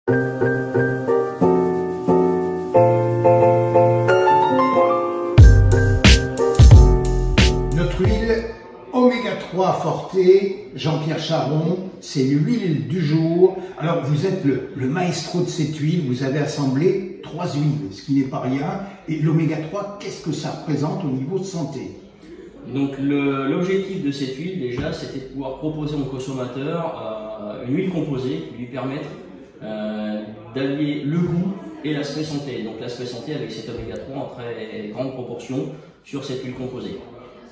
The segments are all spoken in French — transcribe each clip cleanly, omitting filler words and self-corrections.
Notre huile Oméga 3 Forte, Jean-Pierre Charron, c'est l'huile du jour. Alors vous êtes le maestro de cette huile, vous avez assemblé 3 huiles, ce qui n'est pas rien. Et l'Oméga 3, qu'est-ce que ça représente au niveau de santé? Donc l'objectif de cette huile déjà, c'était de pouvoir proposer au consommateur une huile composée qui lui permette d'allier le goût et l'aspect santé. Donc l'aspect santé avec cet Oméga 3 en très grande proportion sur cette huile composée.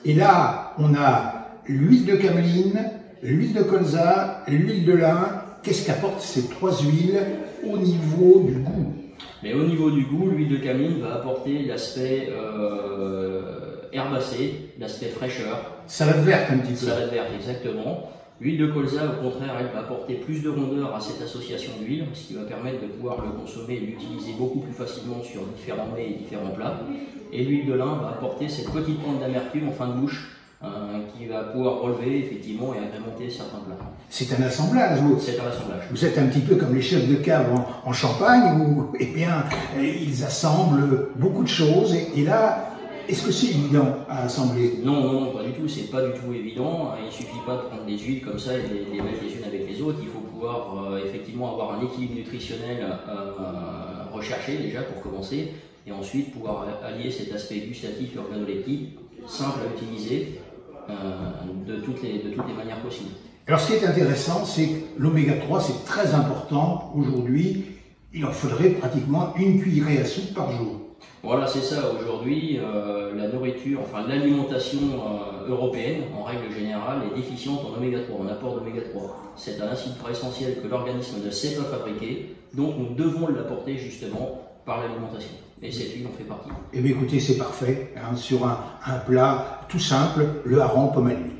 Et là, on a l'huile de cameline, l'huile de colza, l'huile de lin. Qu'est-ce qu'apportent ces 3 huiles au niveau du goût? Mais au niveau du goût, l'huile de cameline va apporter l'aspect herbacé, l'aspect fraîcheur. Salade verte un petit peu. Salade verte, exactement. L'huile de colza, au contraire, elle va apporter plus de rondeur à cette association d'huile, ce qui va permettre de pouvoir le consommer et l'utiliser beaucoup plus facilement sur différents mets et différents plats. Et l'huile de lin va apporter cette petite pointe d'amertume en fin de bouche qui va pouvoir relever effectivement et agrémenter certains plats. C'est un assemblage, vous. C'est un assemblage. Vous êtes un petit peu comme les chefs de cave en Champagne où, eh bien, ils assemblent beaucoup de choses. Et là, est-ce que c'est évident à assembler? Non, pas du tout. C'est pas du tout évident. Il suffit pas de prendre des huiles comme ça et de les mettre les unes avec les autres. Il faut pouvoir effectivement avoir un équilibre nutritionnel recherché déjà pour commencer. Et ensuite pouvoir allier cet aspect gustatif et organoleptique simple à utiliser de toutes les manières possibles. Alors ce qui est intéressant, c'est que l'oméga 3 c'est très important aujourd'hui. Il en faudrait pratiquement une cuillerée à soupe par jour. Voilà, c'est ça. Aujourd'hui, la nourriture, enfin l'alimentation européenne, en règle générale, est déficiente en oméga 3, en apport d'oméga 3. C'est un acide gras essentiel que l'organisme ne sait pas fabriquer, donc nous devons l'apporter justement par l'alimentation. Et cette huile en fait partie. Eh bien écoutez, c'est parfait, hein, sur un plat tout simple, le hareng pomme à l'huile.